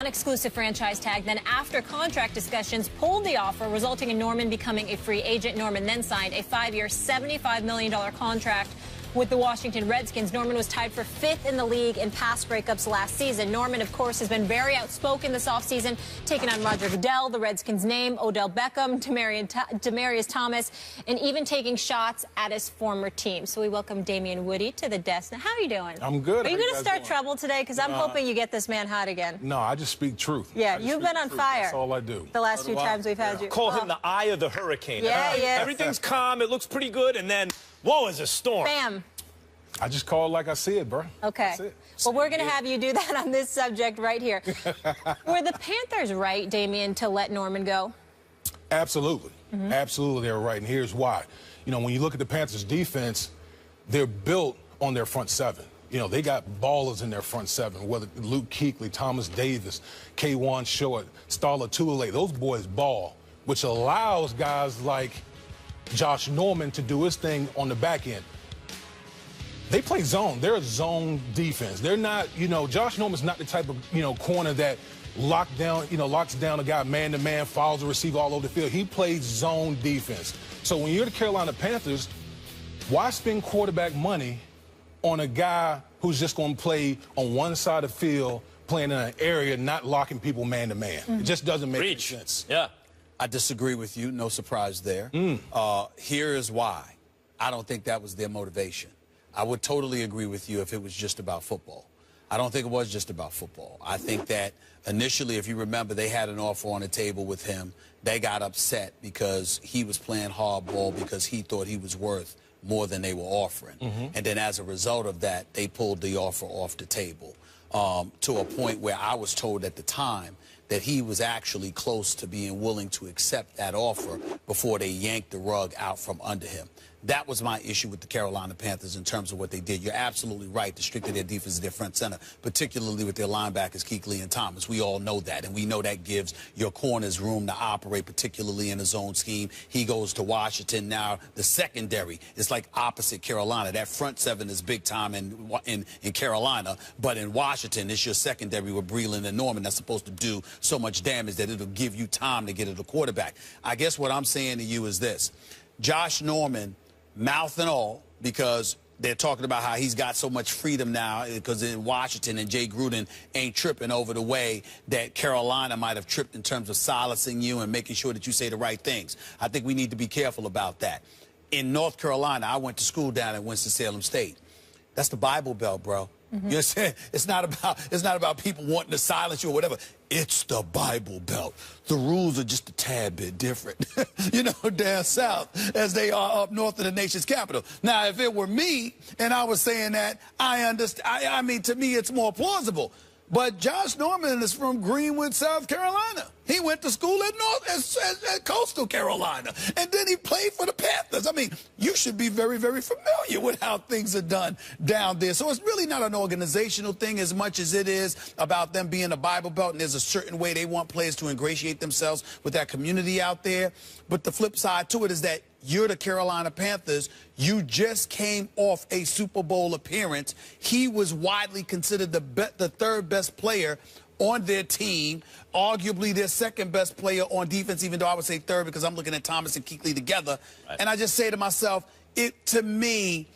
Exclusive franchise tag, then after contract discussions pulled the offer, resulting in Norman becoming a free agent. Norman then signed a 5-year, $75 million contract with the Washington Redskins. Norman was tied for 5th in the league in pass breakups last season. Norman, of course, has been very outspoken this offseason, taking on Roger Goodell, the Redskins' name, Odell Beckham, Demaryius Thomas, and even taking shots at his former team. So we welcome Damian Woody to the desk. Now, how are you doing? I'm good. Are you going to start trouble today? Because I'm hoping you get this man hot again. No, I just speak truth. Yeah, you've been on fire. That's all I do. The last few times we've had you. Call him the eye of the hurricane. Yeah, yeah. Everything's calm. It looks pretty good. And then, whoa, is a storm. Bam. I just call it like I see it, bro. Okay. Well, we're going to have you do that on this subject right here. Were the Panthers right, Damian, to let Norman go? Absolutely. Absolutely, they're right. And here's why. You know, when you look at the Panthers' defense, they're built on their front seven. You know, they got ballers in their front seven, whether Luke Kuechly, Thomas Davis, K1 Short, Starla Tulele. Those boys ball, which allows guys like Josh Norman to do his thing on the back end. They play zone. They're a zone defense. They're not, you know, Josh Norman's not the type of, corner that locks down a guy man-to-man, follows the receiver all over the field. He plays zone defense. So when you're the Carolina Panthers, why spend quarterback money on a guy who's just going to play on one side of the field, playing in an area, not locking people man-to-man? It just doesn't make any sense. Yeah. I disagree with you. No surprise there. Here is why. I don't think that was their motivation. I would totally agree with you if it was just about football. I don't think it was just about football. I think that initially, if you remember, they had an offer on the table with him. They got upset because he was playing hardball because he thought he was worth more than they were offering. And then as a result of that, they pulled the offer off the table to a point where I was told at the time that he was actually close to being willing to accept that offer before they yanked the rug out from under him. That was my issue with the Carolina Panthers in terms of what they did. You're absolutely right. The strength of their defense is their front center, particularly with their linebackers, Kuechly and Thomas. We all know that, and we know that gives your corners room to operate, particularly in a zone scheme. He goes to Washington now. The secondary is like opposite Carolina. That front seven is big time in Carolina, but in Washington, it's your secondary with Breland and Norman that's supposed to do so much damage that it'll give you time to get at the quarterback. I guess what I'm saying to you is this. Josh Norman, mouth and all, because they're talking about how he's got so much freedom now because in Washington and Jay Gruden ain't tripping over the way that Carolina might have tripped in terms of silencing you and making sure that you say the right things. I think we need to be careful about that. In North Carolina, I went to school down at Winston-Salem State. That's the Bible Belt, bro. You know what I'm saying? It's not about people wanting to silence you or whatever. It's the Bible Belt. The rules are just a tad bit different, down south as they are up north of the nation's capital. Now, if it were me and I was saying that, I understand. I mean, to me, it's more plausible. But Josh Norman is from Greenwood, South Carolina. He went to school at Coastal Carolina, and then he played for the Panthers. I mean, you should be very, very familiar with how things are done down there. So it's really not an organizational thing as much as it is about them being a Bible Belt, and there's a certain way they want players to ingratiate themselves with that community out there. But the flip side to it is that you're the Carolina Panthers. You just came off a Super Bowl appearance. He was widely considered the third best player on their team, arguably their second best player on defense, even though I would say third because I'm looking at Thomas and Kuechly together. Right. And I just say to myself, to me,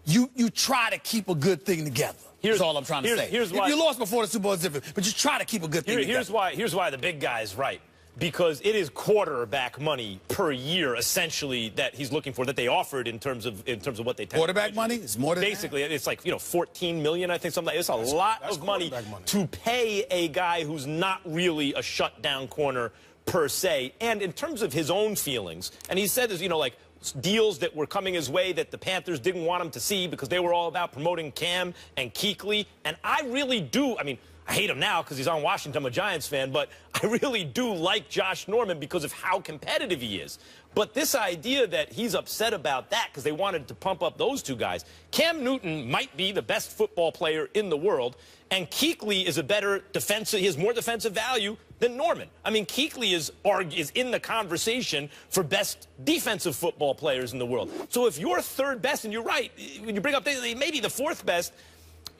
you try to keep a good thing together. That's all I'm trying to say. If you lost before the Super Bowl, it's different, but you try to keep a good thing together. Here's why the big guy is right. Because it is quarterback money per year, essentially, that he's looking for, that they offered in terms of what they quarterback money is more than basically that? It's like $14 million, I think, something. It's a lot of money to pay a guy who's not really a shutdown corner per se. And in terms of his own feelings, and he said there's like deals that were coming his way that the Panthers didn't want him to see because they were all about promoting Cam and Kuechly. And I really do. I mean, I hate him now because he's on Washington. I'm a Giants fan, but I really do like Josh Norman because of how competitive he is. But this idea that he's upset about that because they wanted to pump up those two guys. Cam Newton might be the best football player in the world, and Kuechly is a better defensive. He has more defensive value than Norman. I mean, Kuechly is in the conversation for best defensive football players in the world. So if you're third best, and you're right, when you bring up maybe the fourth best,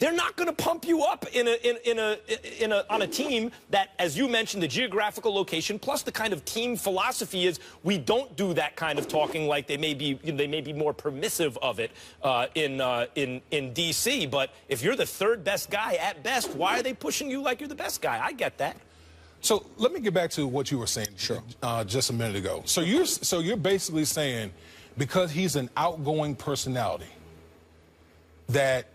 they're not going to pump you up on a team that, as you mentioned, the geographical location plus the kind of team philosophy is we don't do that kind of talking like they may be more permissive of it in D.C. But if you're the third best guy at best, why are they pushing you like you're the best guy? I get that. So let me get back to what you were saying just a minute ago. So you're basically saying because he's an outgoing personality that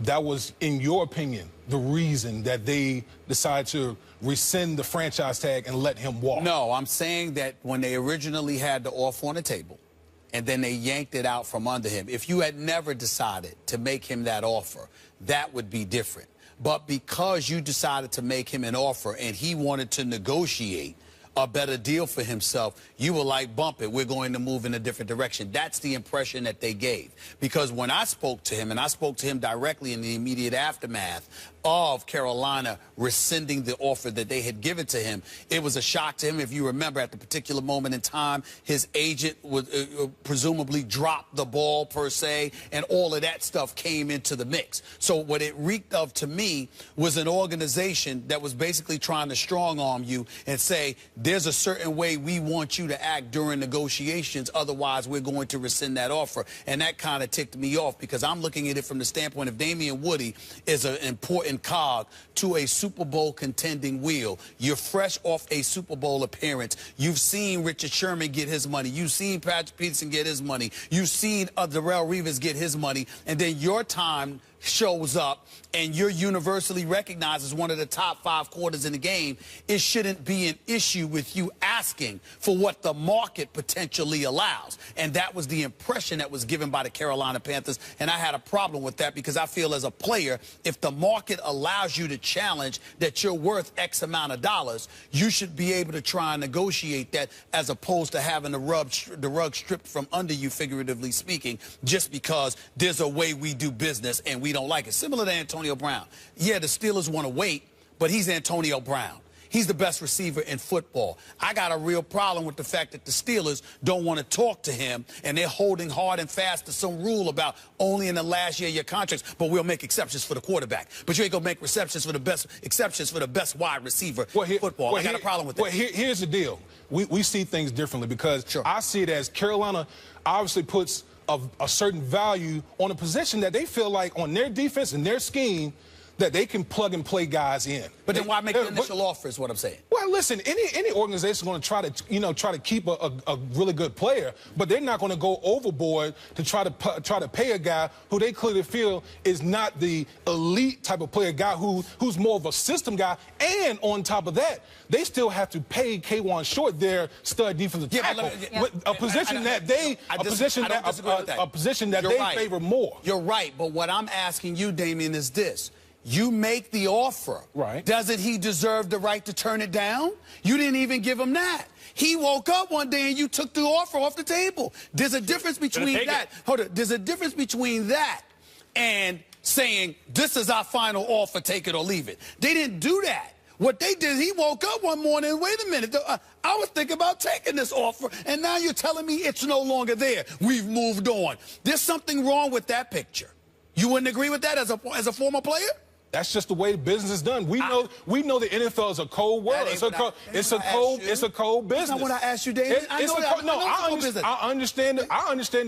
was, in your opinion, the reason that they decided to rescind the franchise tag and let him walk? No, I'm saying that when they originally had the offer on the table and then they yanked it out from under him, if you had never decided to make him that offer, that would be different. But because you decided to make him an offer and he wanted to negotiate a better deal for himself, you were like, bump it, we're going to move in a different direction. That's the impression that they gave. Because when I spoke to him, and I spoke to him directly in the immediate aftermath of Carolina rescinding the offer that they had given to him, it was a shock to him. If you remember, at the particular moment in time, his agent would presumably drop the ball, per se, and all of that stuff came into the mix. So what it reeked of to me was an organization that was basically trying to strong-arm you and say, there's a certain way we want you to act during negotiations, otherwise we're going to rescind that offer. And that kind of ticked me off because I'm looking at it from the standpoint of Damian Woody is an important cog to a Super Bowl contending wheel. You're fresh off a Super Bowl appearance. You've seen Richard Sherman get his money. You've seen Patrick Peterson get his money. You've seen Darrelle Revis get his money. And then your time shows up and you're universally recognized as one of the top 5 quarters in the game. It shouldn't be an issue with you asking for what the market potentially allows. And that was the impression that was given by the Carolina Panthers. And I had a problem with that because I feel as a player, if the market allows you to challenge that you're worth X amount of dollars, you should be able to try and negotiate that as opposed to having the rug stripped from under you, figuratively speaking, just because there's a way we do business and we don't like it. Similar to Antonio Brown. Yeah, the Steelers want to wait, but he's Antonio Brown. He's the best receiver in football. I got a real problem with the fact that the Steelers don't want to talk to him, and they're holding hard and fast to some rule about only in the last year of your contracts, but we'll make exceptions for the quarterback. But you ain't going to make exceptions for the best wide receiver in football. I got a problem with that. Well, here's the deal. We see things differently because I see it as Carolina obviously puts a certain value on a position that they feel like on their defense and their scheme that they can plug and play guys in. But then why make the initial offer is what I'm saying. Well, listen, any organization is going to try to keep a really good player, but they're not going to go overboard to try to pay a guy who they clearly feel is not the elite type of player, guy who's more of a system guy. And on top of that, they still have to pay K'Wan Short their stud defensive tackle, a position that they favor more. You're right, but what I'm asking you, Damian, is this. You make the offer. Right. Doesn't he deserve the right to turn it down? You didn't even give him that. He woke up one day and you took the offer off the table. There's a difference between that. Hold on. There's a difference between that and saying, this is our final offer, take it or leave it. They didn't do that. What they did, he woke up one morning and wait a minute, I was thinking about taking this offer, and now you're telling me it's no longer there. We've moved on. There's something wrong with that picture. You wouldn't agree with that as a former player? That's just the way business is done. We know the NFL is a cold world. It's a cold business. That's not what I asked you, David. I understand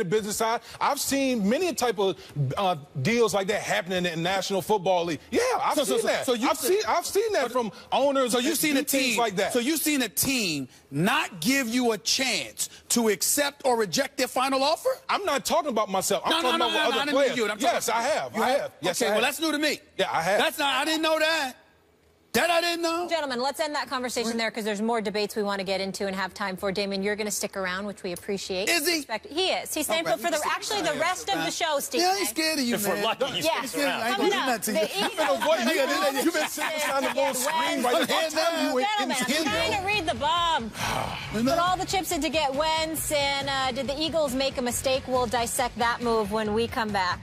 the business side. I've seen many type of deals like that happening in the National Football League. Yeah, I've seen that. I've seen that from owners. So you've seen a team like that. So you've seen a team not give you a chance to accept or reject their final offer? I'm not talking about myself. I'm talking about other players. Yes, I have. Yes, okay, well, that's new to me. Yeah, I have. I didn't know that. That I didn't know. Gentlemen, let's end that conversation there because there's more debates we want to get into and have time for. Damien, you're going to stick around, which we appreciate. Is he? He is. He's staying put for the rest of the show, Steve. Yeah, he's scared of you, man. If we're lucky, he's sticking around. Coming up, You've been sitting on the little screen right now. Gentlemen, I'm trying to read the bomb. Put all the chips in to get Wentz, and did the Eagles make a mistake? We'll dissect that move when we come back.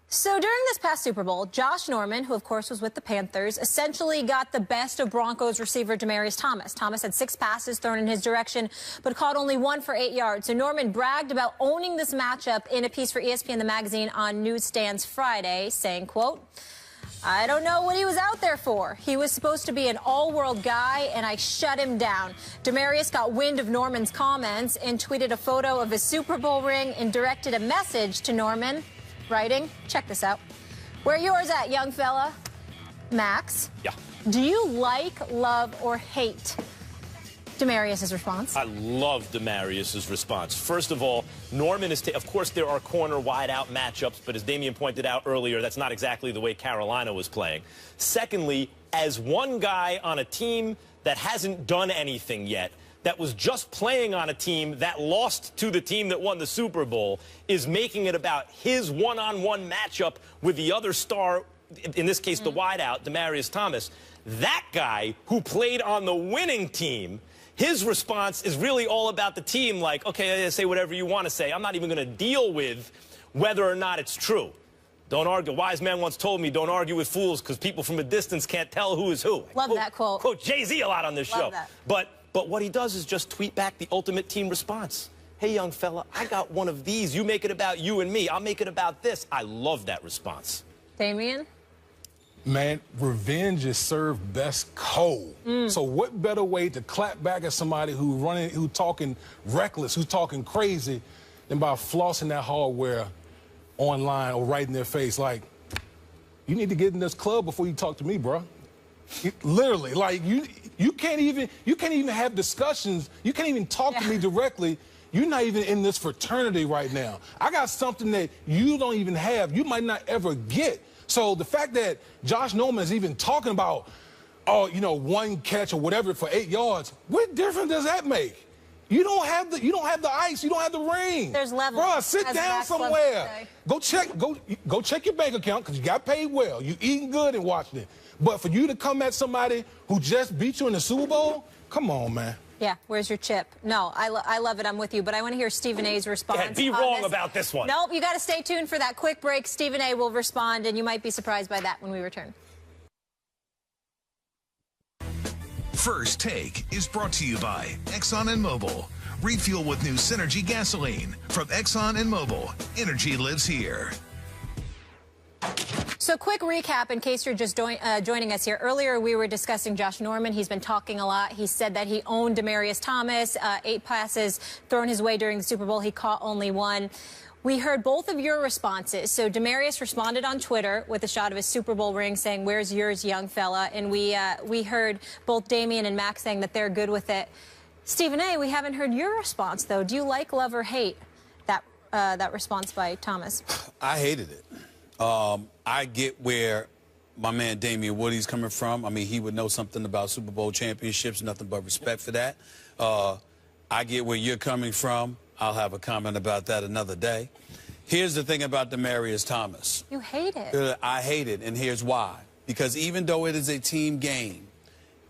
So during this past Super Bowl, Josh Norman, who of course was with the Panthers, essentially got the best of Broncos receiver Demaryius Thomas. Thomas had 6 passes thrown in his direction, but caught only 1 for 8 yards. So Norman bragged about owning this matchup in a piece for ESPN, the magazine, on Newsstands Friday, saying, quote, "I don't know what he was out there for. He was supposed to be an all-world guy, and I shut him down." Demaryius got wind of Norman's comments and tweeted a photo of his Super Bowl ring and directed a message to Norman, writing, check this out, "Where yours at, young fella?" Max? Yeah. Do you like, love, or hate Demaryius' response? I love Demaryius' response. First of all, Norman is, of course, there are corner wide-out matchups, but as Damian pointed out earlier, that's not exactly the way Carolina was playing. Secondly, as one guy on a team that hasn't done anything yet, that was just playing on a team that lost to the team that won the Super Bowl, is making it about his one-on-one matchup with the other star, in this case, the wideout, Demaryius Thomas. That guy who played on the winning team, his response is really all about the team, like, okay, say whatever you want to say. I'm not even going to deal with whether or not it's true. Don't argue. A wise man once told me, don't argue with fools because people from a distance can't tell who is who. Love that quote. Quote Jay-Z a lot on this show. That. But what he does is just tweet back the ultimate team response. Hey, young fella, I got one of these. You make it about you and me. I'll make it about this. I love that response. Damian? Man, revenge is served best cold. So what better way to clap back at somebody who talking reckless, who's talking crazy, than by flossing that hardware online or right in their face? Like, you need to get in this club before you talk to me, bro. Literally, like you can't even have discussions. You can't even talk to me directly. You're not even in this fraternity right now. I got something that you don't even have. You might not ever get. So the fact that Josh Norman is even talking about, oh, you know, 1 catch or whatever for 8 yards, what difference does that make? You don't have the ice. You don't have the ring. There's levels. Bro, sit down somewhere. Go check your bank account because you got paid well. You eating good in Washington. But for you to come at somebody who just beat you in the Super Bowl, come on, man. Yeah, where's your chip? No, I love it. I'm with you. But I want to hear Stephen A's response. Yeah, be wrong about this one. Nope, you got to stay tuned for that quick break. Stephen A will respond, and you might be surprised by that when we return. First Take is brought to you by Exxon and Mobil. Refuel with new Synergy gasoline from Exxon and Mobil. Energy lives here. So quick recap in case you're just joining us here. Earlier, we were discussing Josh Norman. He's been talking a lot. He said that he owned Demaryius Thomas, 8 passes thrown his way during the Super Bowl. He caught only 1. We heard both of your responses. So Demaryius responded on Twitter with a shot of his Super Bowl ring saying, "Where's yours, young fella?" And we heard both Damian and Max saying that they're good with it. Stephen A., we haven't heard your response, though. Do you like, love, or hate that response by Thomas? I hated it. I get where my man Damian Woody's coming from. I mean, he would know something about Super Bowl championships, nothing but respect for that. I get where you're coming from. I'll have a comment about that another day. Here's the thing about Demaryius Thomas. You hate it. I hate it, and here's why. Because even though it is a team game,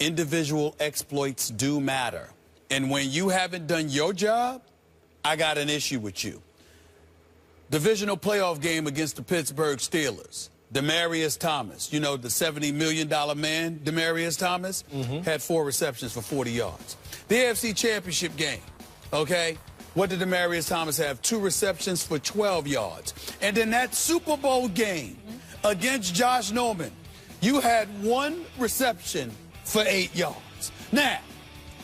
individual exploits do matter. And when you haven't done your job, I got an issue with you. Divisional playoff game against the Pittsburgh Steelers. Demaryius Thomas, you know, the $70 million man, Demaryius Thomas, had 4 receptions for 40 yards. The AFC Championship game, okay? What did Demaryius Thomas have? 2 receptions for 12 yards. And in that Super Bowl game against Josh Norman, you had 1 reception for 8 yards. Now,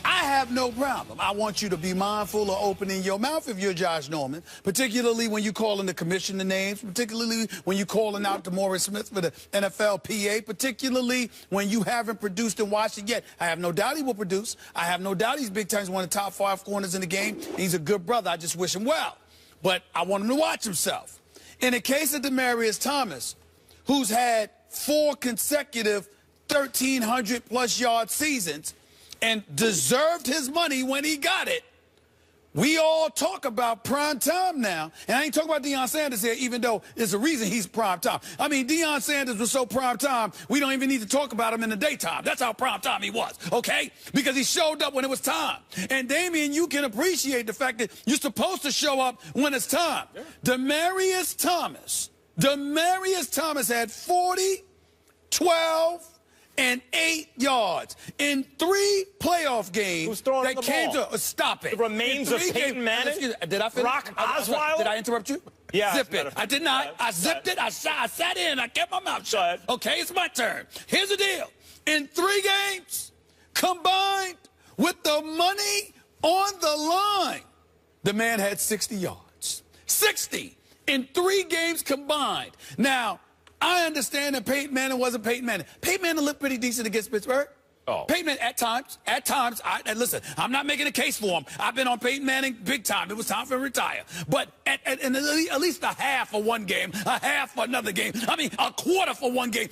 I have no problem. I want you to be mindful of opening your mouth if you're Josh Norman, particularly when you're calling the commissioner names, particularly when you're calling out DeMaurice Smith for the NFLPA, particularly when you haven't produced in Washington yet. I have no doubt he will produce. I have no doubt he's big time. He's one of the top 5 corners in the game. He's a good brother. I just wish him well. But I want him to watch himself. In the case of Demaryius Thomas, who's had 4 consecutive 1,300-plus yard seasons, and deserved his money when he got it. We all talk about prime time now. And I ain't talking about Deion Sanders here, even though there's a reason he's prime time. I mean, Deion Sanders was so prime time, we don't even need to talk about him in the daytime. That's how prime time he was, okay? Because he showed up when it was time. And, Damian, you can appreciate the fact that you're supposed to show up when it's time. Yeah. Demaryius Thomas Demaryius Thomas had 40, 12, and 8 yards in 3 playoff games. Who's throwing that the came ball? to stop it. The remains of Peyton Manning? Did I finish? Brock Osweiler? Did I interrupt you? Yeah. Zip it. I did not. I zipped it. I sat in. I kept my mouth shut. Okay, it's my turn. Here's the deal. In 3 games, combined with the money on the line, the man had 60 yards. 60 in 3 games combined. Now, I understand that Peyton Manning wasn't Peyton Manning. Peyton Manning looked pretty decent against Pittsburgh. Oh. Peyton Manning, at times, and listen, I'm not making a case for him. I've been on Peyton Manning big time. It was time for him to retire. But at least a half for one game, a half for another game. I mean, a quarter for one game.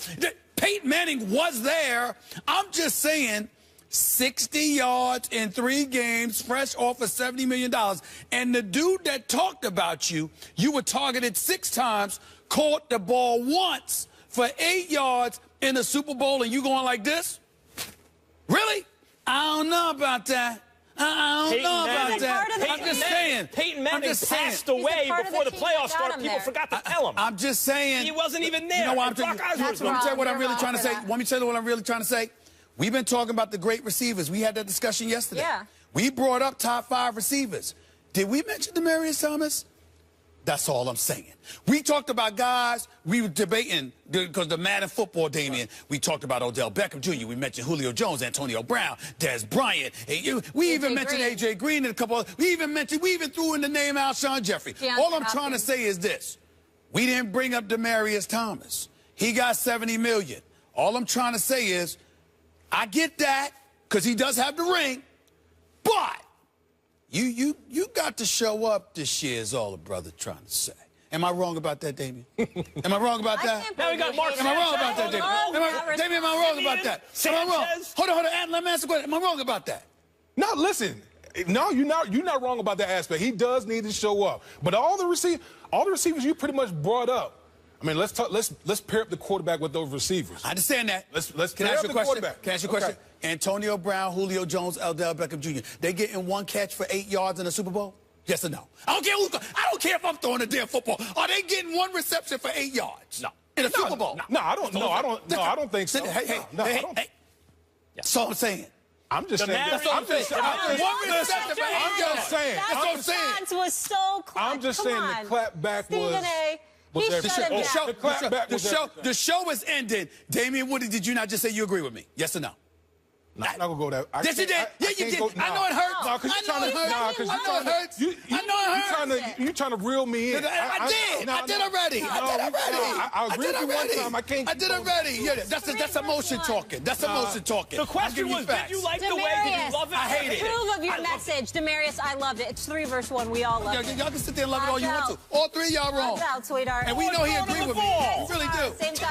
Peyton Manning was there. I'm just saying, 60 yards in 3 games, fresh off of $70 million. And the dude that talked about you were targeted 6 times, caught the ball once for 8 yards in the Super Bowl, and you going like this? Really? I don't know about that. I don't know about that. I'm just saying. Peyton Manning passed away before the playoffs started. People forgot to tell him. I'm just saying. He wasn't even there. You know what I'm saying? Let me tell you what I'm really trying to say. Let me tell you what I'm really trying to say. We've been talking about the great receivers. We had that discussion yesterday. Yeah. We brought up top 5 receivers. Did we mention Demaryius Thomas? That's all I'm saying. We talked about guys, we were debating, because the Madden football, Damian, we talked about Odell Beckham Jr., we mentioned Julio Jones, Antonio Brown, Des Bryant, we even mentioned A.J. Green and a couple of, we even threw in the name Alshon Jeffrey. All I'm trying to say is this. We didn't bring up Demaryius Thomas. He got $70 million. All I'm trying to say is, I get that, because he does have the ring, but you got to show up this year is all a brother trying to say. Am I wrong about that, Damien? Am I wrong about that? Now we got Mark. Am I wrong about that, Damien? Damien, am I wrong about that? Am I wrong? Hold on. Let me ask a question. Am I wrong about that? No, listen. No, you're not wrong about that aspect. He does need to show up. But all the receivers you pretty much brought up. I mean, let's pair up the quarterback with those receivers. I understand that. Let's Can I pair ask up you a the question? quarterback. Can I ask you a question? Okay. Antonio Brown, Julio Jones, Odell Beckham Jr. They getting 1 catch for 8 yards in the Super Bowl? Yes or no? I don't care if I'm throwing a damn football. Are they getting 1 reception for 8 yards? No. In a Super Bowl? No, I don't think so. Hey. That's all I'm saying. I'm just saying. That's all I'm saying. That's That response was so close. I'm just saying the clapback Stephen A. He shut him down. The show is ended. Damian Woody, did you not just say you agree with me? Yes or no? No, I'm not going to go there. Yes, you did. Yeah, you did. I know it hurts. No, because you're trying to hurt. I know it hurts. I know it hurts. You're trying to reel me in. I did already. I agree with you one time. I can't. I did already. Yeah, that's emotion talking. That's emotion talking. The question was, did you like the way? Did you love it? I hate it. Approve of your message, Demaryius. I loved it. It's 3 versus 1. We all love it. Y'all can sit there and love it all you want to. All 3 of y'all wrong. Out, sweetheart. And we know he agreed with me. We really do. Same time.